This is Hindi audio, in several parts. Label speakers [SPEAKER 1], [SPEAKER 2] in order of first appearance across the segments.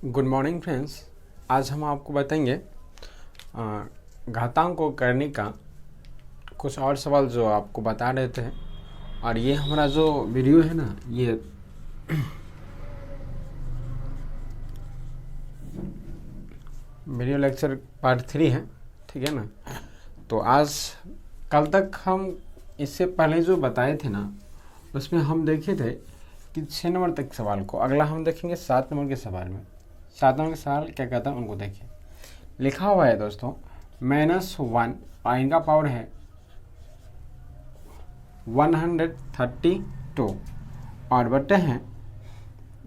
[SPEAKER 1] Good morning friends. आज हम आपको बताएंगे घातांक को करने का कुछ और सवाल जो आपको बता रहे थे। और ये हमारा जो वीडियो है ना, ये वीडियो लेक्चर पार्ट 3 है, ठीक है ना। तो आज कल तक हम इससे पहले जो बताए थे ना, उसमें हम देखे थे कि 6 नंबर तक सवाल को। अगला हम देखेंगे 7 नंबर के सवाल में। 7 नंबर के सवाल क्या कहता है उनको देखिए। लिखा हुआ है दोस्तों -1 और इनका पावर है 132 और बटे हैं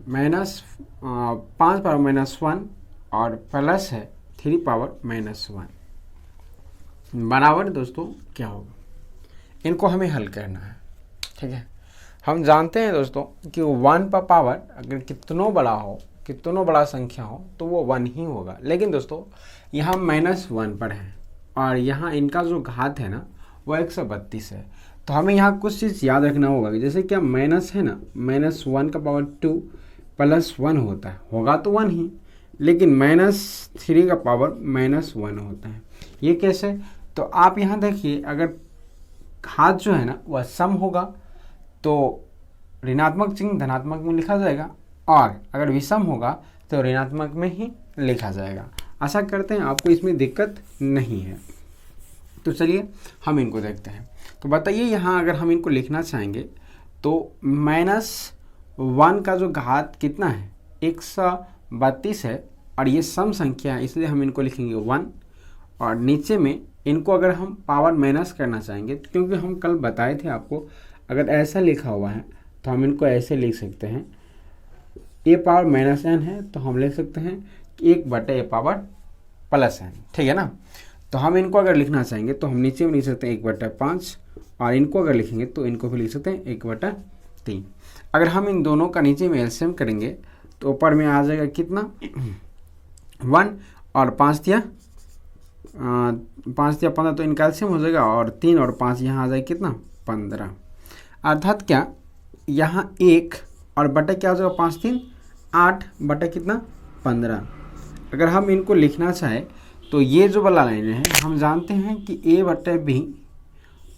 [SPEAKER 1] -5 पावर -1 और प्लस है 3 पावर -1 बराबर दोस्तों क्या होगा। इनको हमें हल करना है, ठीक है। हम जानते हैं दोस्तों कि 1 का पावर अगर कितनों बड़ा हो, कितनों बड़ा संख्या हो तो वो 1 ही होगा। लेकिन दोस्तों यहाँ -1 पर है और यहाँ इनका जो घात है ना वो 132 है। तो हमें यहाँ कुछ चीज़ याद रखना होगा कि जैसे क्या माइनस है ना, -1 का पावर 2 + 1 होता है, होगा तो 1 ही, लेकिन -3 का पावर -1 होता है। ये कैसे? तो आप यहाँ देखिए, अगर घात जो है ना वह सम होगा तो ऋणात्मक चिन्ह धनात्मक में लिखा जाएगा, और अगर विषम होगा तो ऋणात्मक में ही लिखा जाएगा। आशा करते हैं आपको इसमें दिक्कत नहीं है। तो चलिए हम इनको देखते हैं। तो बताइए यहाँ अगर हम इनको लिखना चाहेंगे तो -1 का जो घात कितना है 132 है, और ये सम संख्या है इसलिए हम इनको लिखेंगे 1। और नीचे में इनको अगर हम पावर माइनस करना चाहेंगे, तो क्योंकि हम कल बताए थे आपको, अगर ऐसा लिखा हुआ है तो हम इनको ऐसे लिख सकते हैं, a पावर -n है तो हम लिख सकते हैं 1/a पावर +n, ठीक है ना। तो हम इनको अगर लिखना चाहेंगे तो हम नीचे में लिख सकते हैं 1/5, और इनको अगर लिखेंगे तो इनको भी लिख सकते हैं 1/3। अगर हम इन दोनों का नीचे में एलसीएम करेंगे तो ऊपर में आ जाएगा कितना 1 और 5 दिया 15, तो इनका एलसीएम हो जाएगा, और 3 और 5 यहाँ आ जाएगा कितना 15। अर्थात क्या यहाँ 1 और बटे क्या हो जाएगा 5 3 8 बटे कितना 15। अगर हम इनको लिखना चाहें तो ये जो वाला लाइन है, हम जानते हैं कि a/b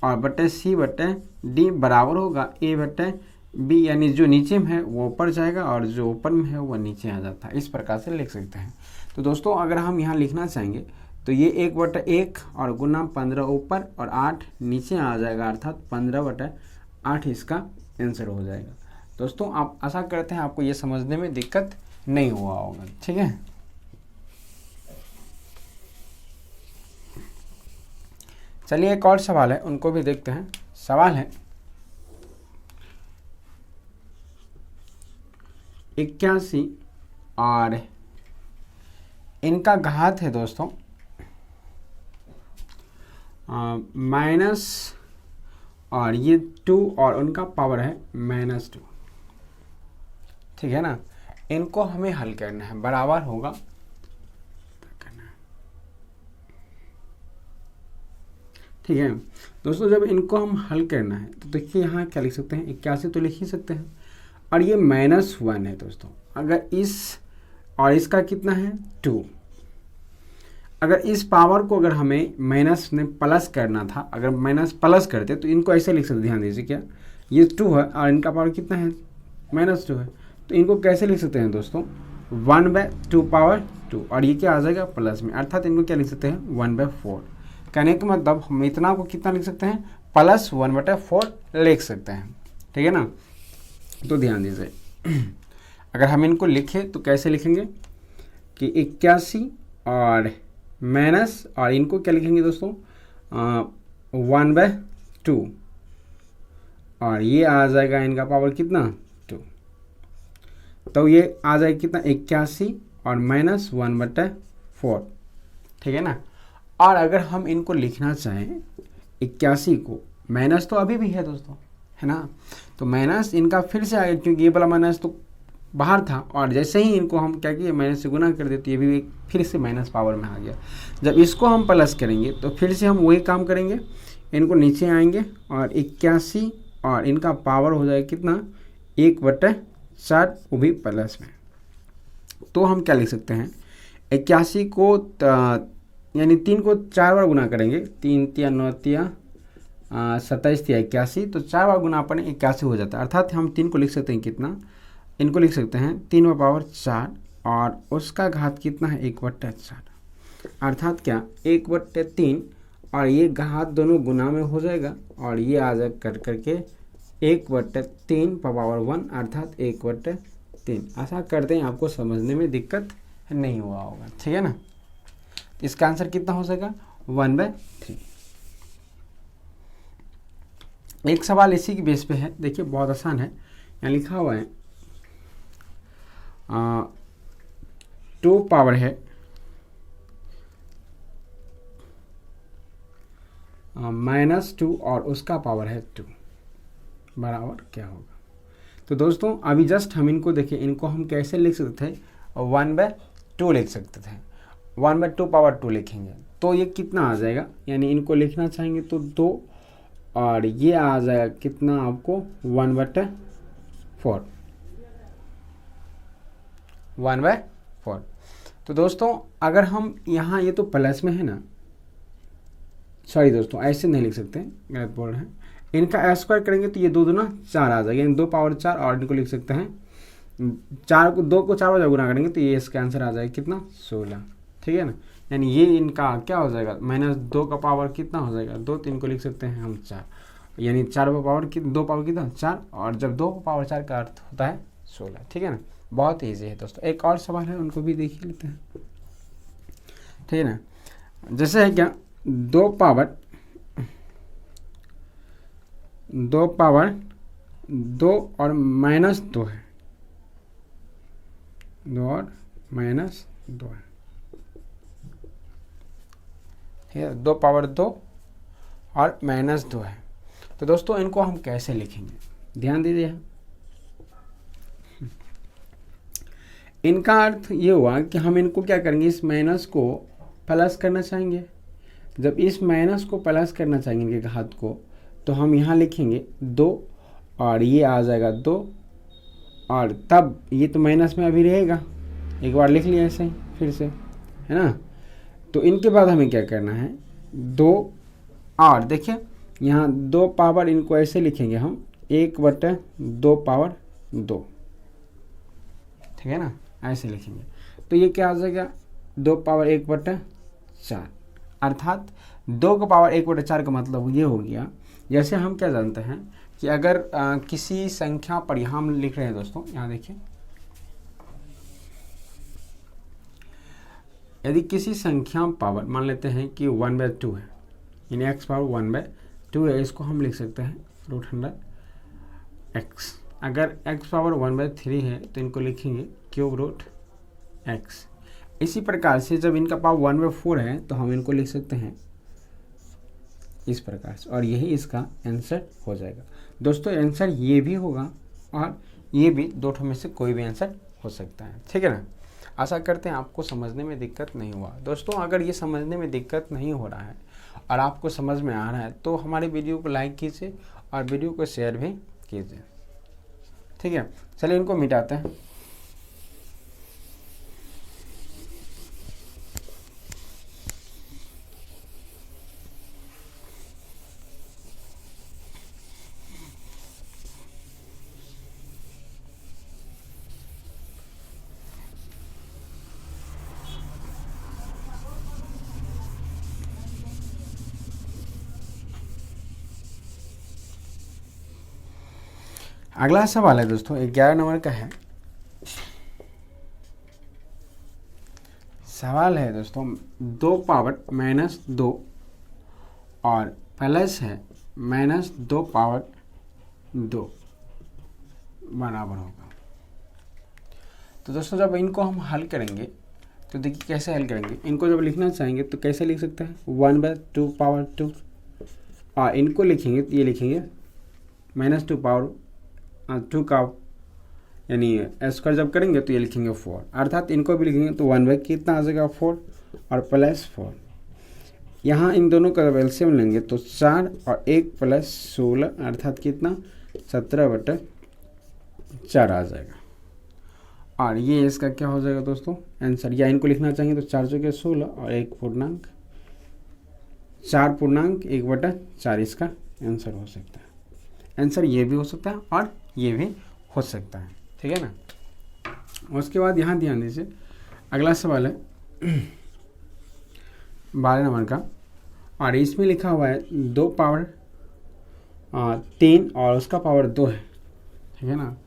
[SPEAKER 1] और बटे c/d बराबर होगा a/b, यानी जो नीचे में है वो ऊपर जाएगा और जो ऊपर में है वो नीचे आ जाता है। इस प्रकार से लिख सकते हैं। तो दोस्तों अगर हम यहाँ लिखना चाहेंगे तो ये 1/1 और गुना 15 ऊपर और 8 नीचे आ जाएगा, अर्थात 15/8 इसका आंसर हो जाएगा। दोस्तों आप आशा करते हैं आपको ये समझने में दिक्कत नहीं हुआ होगा, ठीक है। चलिए एक और सवाल है, उनको भी देखते हैं। सवाल है 81 और इनका घात है दोस्तों माइनस, और ये 2 और उनका पावर है -2, ठीक है ना। इनको हमें हल करना है, बराबर होगा ठीक है दोस्तों। जब इनको हम हल करना है तो देखिए यहाँ क्या लिख सकते हैं, 81 तो लिख ही सकते हैं, और ये -1 है दोस्तों। अगर इस और इसका कितना है 2, अगर इस पावर को अगर हमें माइनस में प्लस करना था, अगर माइनस प्लस करते तो इनको ऐसे लिख सकते, ध्यान दीजिए, क्या ये 2 है और इनका पावर कितना है -2 है, तो इनको कैसे लिख सकते हैं दोस्तों 1/2 पावर 2, और ये क्या आ जाएगा प्लस में, अर्थात इनको क्या लिख सकते हैं 1/4। कहने का मतलब हम इतना को कितना लिख सकते हैं +1/4 लिख सकते हैं, ठीक है ना। तो ध्यान दीजिए अगर हम इनको लिखें तो कैसे लिखेंगे कि 81 और माइनस, और इनको क्या लिखेंगे दोस्तों 1/2, और ये आ जाएगा इनका पावर कितना 2, तो ये आ जाएगा कितना 81 और -1/4, ठीक है ना। और अगर हम इनको लिखना चाहें 81 को, माइनस तो अभी भी है दोस्तों, है ना, तो माइनस इनका फिर से आएगा, क्योंकि ये वाला माइनस तो बाहर था, और जैसे ही इनको हम क्या किए माइनस से गुना कर देते, ये भी एक फिर से माइनस पावर में आ गया। जब इसको हम प्लस करेंगे तो फिर से हम वही काम करेंगे, इनको नीचे आएंगे और 81 और इनका पावर हो जाएगा कितना 1/4, वो भी प्लस में। तो हम क्या लिख सकते हैं, 81 को यानी 3 को 4 बार गुना करेंगे, 3 तिया 9 तिया 27 तिया 81, तो 4 बार गुना अपन 81 हो जाता है। अर्थात हम 3 को लिख सकते हैं कितना, इनको लिख सकते हैं 3/4 और उसका घात कितना है 1/4, अर्थात क्या 1/3 और ये घात दोनों गुना में हो जाएगा और ये आ जाए कर करके 1/3 अर्थात 1/3। ऐसा करते हैं, आपको समझने में दिक्कत नहीं हुआ होगा, ठीक है ना। इसका आंसर कितना हो जाएगा 1/3। एक सवाल इसी की बेस पे है, देखिए बहुत आसान है, यहाँ लिखा हुआ है 2 पावर है -2 और उसका पावर है 2 बराबर क्या होगा। तो दोस्तों अभी जस्ट हम इनको देखिए, इनको हम कैसे लिख सकते थे, 1/2 लिख सकते थे, 1/2 पावर 2 लिखेंगे तो ये कितना आ जाएगा, यानी इनको लिखना चाहेंगे तो 2 और ये आ जाएगा कितना आपको 1/4, 1/4। तो दोस्तों अगर हम यहाँ, ये तो प्लस में है ना, सॉरी दोस्तों ऐसे नहीं लिख सकते, गलत बोल रहे हैं, इनका स्क्वायर करेंगे तो ये 2 दूना 4 आ जाएगा, यानी 2/4 और इनको लिख सकते हैं 2 को 4 बार गुना करेंगे तो ये इसका आंसर आ जाएगा कितना 16, ठीक है ना। यानी ये इनका क्या हो जाएगा, -2 का पावर कितना हो जाएगा 2, तो इनको लिख सकते हैं हम 4, यानी 4 पावर 2 पावर कितना 4, और जब 2/4 का अर्थ होता है 16, ठीक है ना। बहुत ईजी है दोस्तों। एक और सवाल है, उनको भी देख ही लेते हैं, ठीक है ना। जैसे है क्या 2 पावर 2 और -2 है, 2 और -2 है, ठीक है, 2 पावर 2 और -2 है। तो दोस्तों इनको हम कैसे लिखेंगे, ध्यान दीजिए। इनका अर्थ ये हुआ कि हम इनको क्या करेंगे, इस माइनस को प्लस करना चाहेंगे। जब इस माइनस को प्लस करना चाहेंगे इनके घात को, तो हम यहाँ लिखेंगे 2 और ये आ जाएगा 2, और तब ये तो माइनस में अभी रहेगा, एक बार लिख लिया ऐसे ही फिर से, है ना। तो इनके बाद हमें क्या करना है 2, और देखिए यहाँ 2 पावर, इनको ऐसे लिखेंगे हम 1/2 पावर 2, ठीक है ना, ऐसे लिखेंगे। तो ये क्या आ जाएगा 2 पावर 1/4, अर्थात 2 का पावर 1/4 का मतलब ये हो गया, जैसे हम क्या जानते हैं कि अगर किसी संख्या पर, यहाँ हम लिख रहे हैं दोस्तों, यहाँ देखिए, यदि किसी संख्या पावर मान लेते हैं कि 1/2 है, यानी x पावर 1/2 है, इसको हम लिख सकते हैं √100x। अगर x पावर 1/3 है तो इनको लिखेंगे √x। इसी प्रकार से जब इनका पावर 1/4 है तो हम इनको लिख सकते हैं इस प्रकार से, और यही इसका आंसर हो जाएगा। दोस्तों आंसर ये भी होगा और ये भी, दो में से कोई भी आंसर हो सकता है, ठीक है ना। आशा करते हैं आपको समझने में दिक्कत नहीं हुआ। दोस्तों अगर ये समझने में दिक्कत नहीं हो रहा है और आपको समझ में आ रहा है तो हमारे वीडियो को लाइक कीजिए और वीडियो को शेयर भी कीजिए, ठीक है। चलिए इनको मिटाते हैं। अगला सवाल है दोस्तों 11 नंबर का है। सवाल है दोस्तों 2 पावर -2 और प्लस है -2 पावर 2 बराबर होगा। तो दोस्तों जब इनको हम हल करेंगे तो देखिए कैसे हल करेंगे। इनको जब लिखना चाहेंगे तो कैसे लिख सकते हैं 1/2 पावर 2, और इनको लिखेंगे तो ये लिखेंगे -2 पावर 2 का, यानी स्क्वायर जब करेंगे तो ये लिखेंगे 4, अर्थात इनको भी लिखेंगे तो 1 कितना आ जाएगा 4 और +4। यहाँ इन दोनों का जब एलसीएम लेंगे तो 4 और 1 + 16 अर्थात कितना 17/4 आ जाएगा। और ये इसका क्या हो जाएगा दोस्तों आंसर, या इनको लिखना चाहेंगे तो 4 चौके 16 और 1 पूर्णांक 4 1/4 इसका आंसर हो सकता है। आंसर ये भी हो सकता है और ये भी हो सकता है, ठीक है ना। उसके बाद यहाँ ध्यान दीजिए, अगला सवाल है 12 नंबर का, और इसमें लिखा हुआ है 2 पावर 3 और उसका पावर 2 है, ठीक है ना।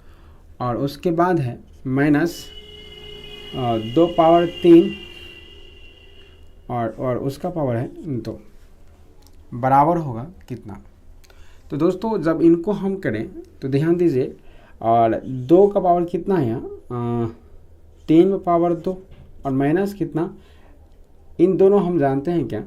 [SPEAKER 1] और उसके बाद है -2 पावर 3 और उसका पावर है 2, बराबर होगा कितना। तो दोस्तों जब इनको हम करें तो ध्यान दीजिए, और 2 का पावर कितना है यहाँ 3 पावर 2 और माइनस कितना, इन दोनों हम जानते हैं क्या,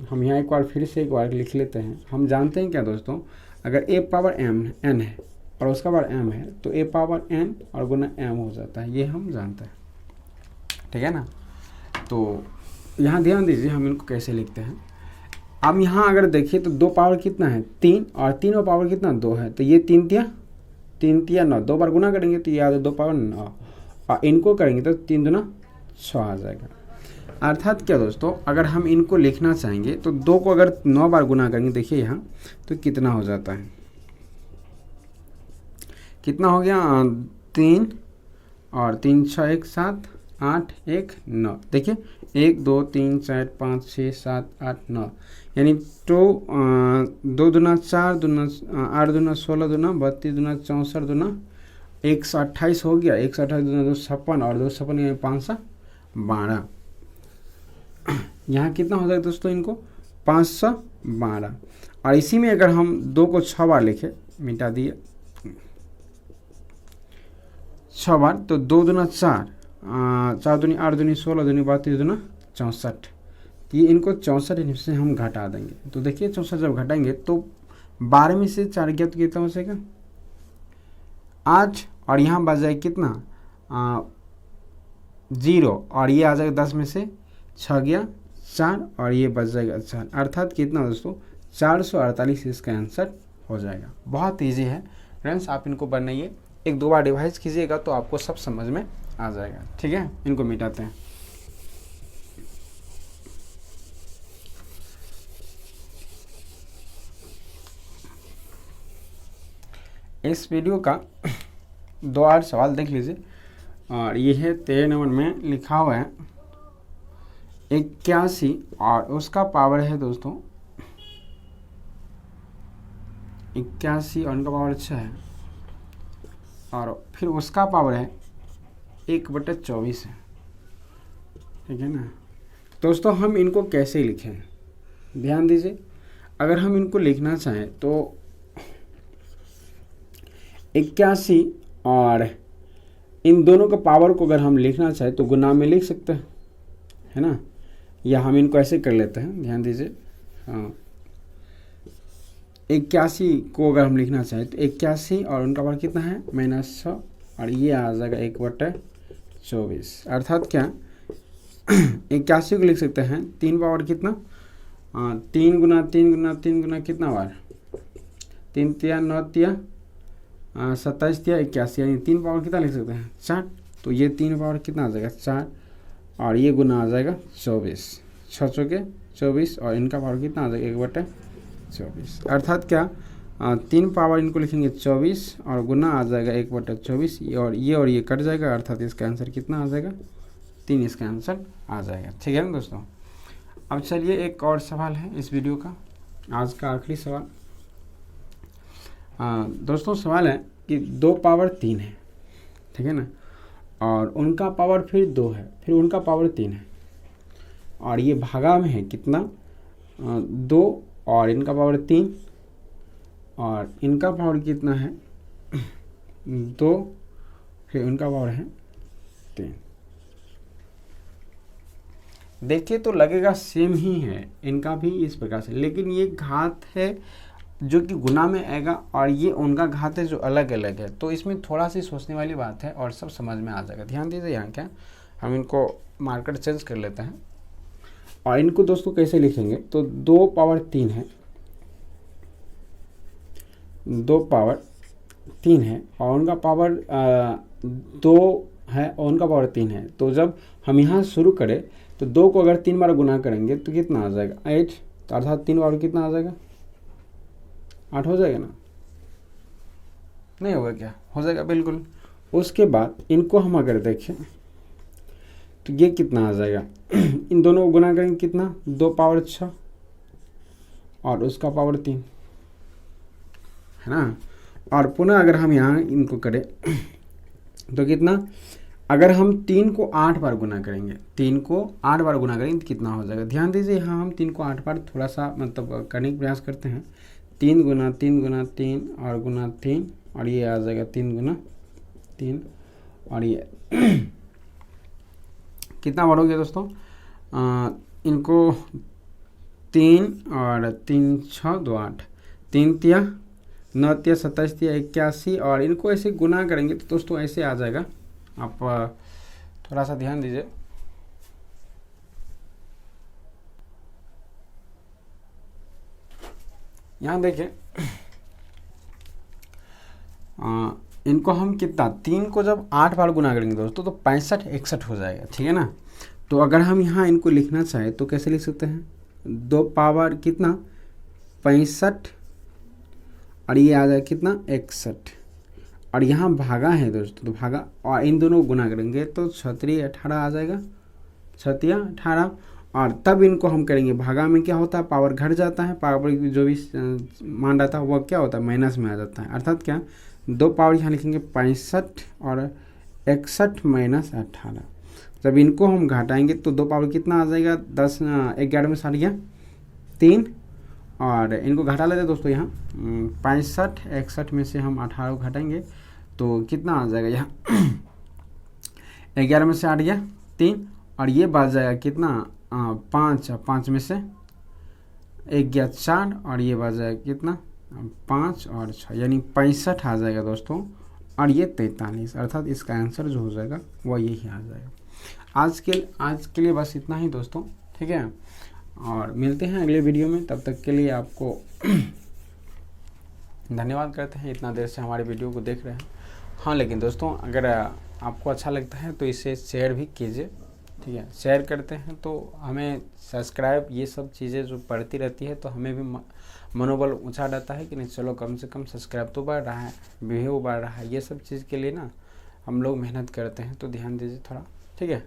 [SPEAKER 1] हम यहाँ एक बार फिर से एक बार लिख लेते हैं। हम जानते हैं क्या दोस्तों, अगर a पावर n है और उसका पावर m है तो a पावर n और गुना m हो जाता है, ये हम जानते हैं, ठीक है ना। तो यहाँ ध्यान दीजिए हम इनको कैसे लिखते हैं। अब यहाँ अगर देखिए तो 2 पावर कितना है 3 और 3 पावर कितना 2 है, तो ये 3 तिया 9, 2 बार गुना करेंगे तो ये आ जाए 2 पावर 9 और इनको करेंगे तो 3 दूना 6 आ जाएगा। अर्थात क्या दोस्तों, अगर हम इनको लिखना चाहेंगे तो 2 को अगर 9 बार गुना करेंगे, देखिए यहाँ तो कितना हो जाता है, कितना हो गया 3 और 3 6 1 7 8 1 9, देखिए 1 2 3 4 5 6 7 8 9, यानी 2 दूना 4 दूना 8 दूना 16 दूना 32 दूना 64 दूना 128 हो गया, 128 दूना 256 और 256 यानी 512। यहाँ कितना हो जाएगा दोस्तों, इनको 512। और इसी में अगर हम 2 को 6 बार लिखे, मिटा दिए 6 बार, तो 2 दूना 4 4 दूनी 8 दूनी 16 दूनी 32 दूना 64, ये इनको 64 से हम घटा देंगे। तो देखिए 64 जब घटाएंगे तो 12 में से 4 गया तो कितना बचेगा 8, और यहाँ बच जाएगा कितना 0, और ये आ जाएगा 10 में से 6 गया 4 और ये बच जाएगा 4, अर्थात कितना दोस्तों 448 इसका आंसर हो जाएगा। बहुत ईजी है फ्रेंड्स, आप इनको बनाइए, 1-2 बार डिवाइस कीजिएगा तो आपको सब समझ में आ जाएगा, ठीक है। इनको मिटाते हैं। इस वीडियो का 2 और सवाल देख लीजिए, और ये है 13 नंबर में लिखा हुआ है 81 और उसका पावर है दोस्तों 81 और उनका पावर 6 है, और फिर उसका पावर है 1/24 है, ठीक है ना। दोस्तों हम इनको कैसे लिखें, ध्यान दीजिए, अगर हम इनको लिखना चाहें तो 81 और इन दोनों का पावर को अगर हम लिखना चाहें तो गुना में लिख सकते हैं, है ना, या हम इनको ऐसे कर लेते हैं, ध्यान दीजिए। हाँ, 81 को अगर हम लिखना चाहें तो 81 और उनका पावर कितना है -6 और ये आ जाएगा 1/24, अर्थात क्या 81 को लिख सकते हैं 3 पावर कितना 3 गुना 3 गुना 3 गुना कितना बार 3 तिया 9 तिया 27 तिया 81, यानी 3 पावर कितना लिख सकते हैं 4, तो ये 3 पावर कितना आ जाएगा 4 और ये गुना आ जाएगा 24, 6 चौके 24 और इनका पावर कितना आ जाएगा 1/24, अर्थात क्या 3 पावर इनको लिखेंगे 24 और गुना आ जाएगा 1/24, और ये कट जाएगा, अर्थात इसका आंसर कितना आ जाएगा 3 इसका आंसर आ जाएगा, ठीक है ना दोस्तों। अब चलिए एक और सवाल है इस वीडियो का, आज का आखिरी सवाल। दोस्तों सवाल है कि 2 पावर 3 है, ठीक है ना, और उनका पावर फिर 2 है, फिर उनका पावर 3 है, और ये भागा में है कितना 2 और इनका पावर 3 और इनका पावर कितना है 2, फिर उनका पावर है 3। देखिए तो लगेगा सेम ही है, इनका भी इस प्रकार से, लेकिन ये घात है जो कि गुना में आएगा और ये उनका घात है जो अलग अलग है, तो इसमें थोड़ा सी सोचने वाली बात है और सब समझ में आ जाएगा। ध्यान दीजिए, यहाँ क्या हम इनको मार्कर चेंज कर लेते हैं और इनको दोस्तों कैसे लिखेंगे, तो 2 पावर 3 है, 2 पावर 3 है और उनका पावर 2 है और उनका पावर 3 है। तो जब हम यहाँ शुरू करें तो 2 को अगर 3 बार गुना करेंगे तो कितना आ जाएगा 8, तो अर्थात 3 बार कितना आ जाएगा 8 हो जाएगा ना, नहीं होगा क्या, हो जाएगा बिल्कुल। उसके बाद इनको हम अगर देखें तो ये कितना आ जाएगा इन दोनों को गुना करेंगे कितना 2 पावर 6 और उसका पावर 3 है ना। और पुनः अगर हम यहाँ इनको करें तो कितना, अगर हम 3 को 8 बार गुना करेंगे, 3 को 8 बार गुना करेंगे तो कितना हो जाएगा। ध्यान दीजिए यहाँ हम 3 को 8 बार थोड़ा सा मतलब करने का प्रयास करते हैं। 3 गुना 3 गुना 3 और गुना 3 और ये आ जाएगा 3 गुना 3 और ये कितना बार हो गया दोस्तों, इनको 3 और 3 6 2 8, 3 तिया 9 तिया 27 तिया 81 और इनको ऐसे गुना करेंगे तो दोस्तों ऐसे आ जाएगा। आप थोड़ा सा ध्यान दीजिए, यहाँ देखिए इनको हम कितना 3 को जब 8 बार गुना करेंगे दोस्तों तो 65 61 हो जाएगा, ठीक है ना। तो अगर हम यहाँ इनको लिखना चाहें तो कैसे लिख सकते हैं, 2 पावर कितना 65 और ये आ जाएगा कितना 61 और यहाँ भागा है दोस्तों, तो भागा और इन दोनों को गुना करेंगे तो 6 18 आ जाएगा, 6 18 और तब इनको हम करेंगे भागा में क्या होता है पावर घट जाता है, पावर जो भी मान रहता है वह क्या होता है माइनस में आ जाता है। अर्थात क्या 2 पावर यहाँ लिखेंगे 65 और 61 माइनस 18, जब इनको हम घटाएंगे तो 2 पावर कितना आ जाएगा 10 11 में 60 गया 3 और इनको घटा लेते हैं दोस्तों। यहाँ 65 61 में से हम 18 को घटाएंगे तो कितना आ जाएगा, यहाँ 11 में से 8 गया 3 और ये बच जाएगा कितना 5 में से 1 गया 4 और ये बच जाएगा कितना 5 और 6 यानी 65 आ जाएगा दोस्तों और ये 43, अर्थात इसका आंसर जो हो जाएगा वह यही आ जाएगा। आज के लिए बस इतना ही दोस्तों, ठीक है, और मिलते हैं अगले वीडियो में। तब तक के लिए आपको धन्यवाद करते हैं इतना देर से हमारे वीडियो को देख रहे हैं। हाँ लेकिन दोस्तों अगर आपको अच्छा लगता है तो इसे शेयर भी कीजिए, ठीक है। शेयर करते हैं तो हमें सब्सक्राइब ये सब चीज़ें जो बढ़ती रहती है तो हमें भी मनोबल ऊंचा रहता है कि नहीं चलो कम से कम सब्सक्राइब तो बढ़ रहा है, व्यू बढ़ रहा है, ये सब चीज़ के लिए ना हम लोग मेहनत करते हैं। तो ध्यान दीजिए थोड़ा, ठीक है।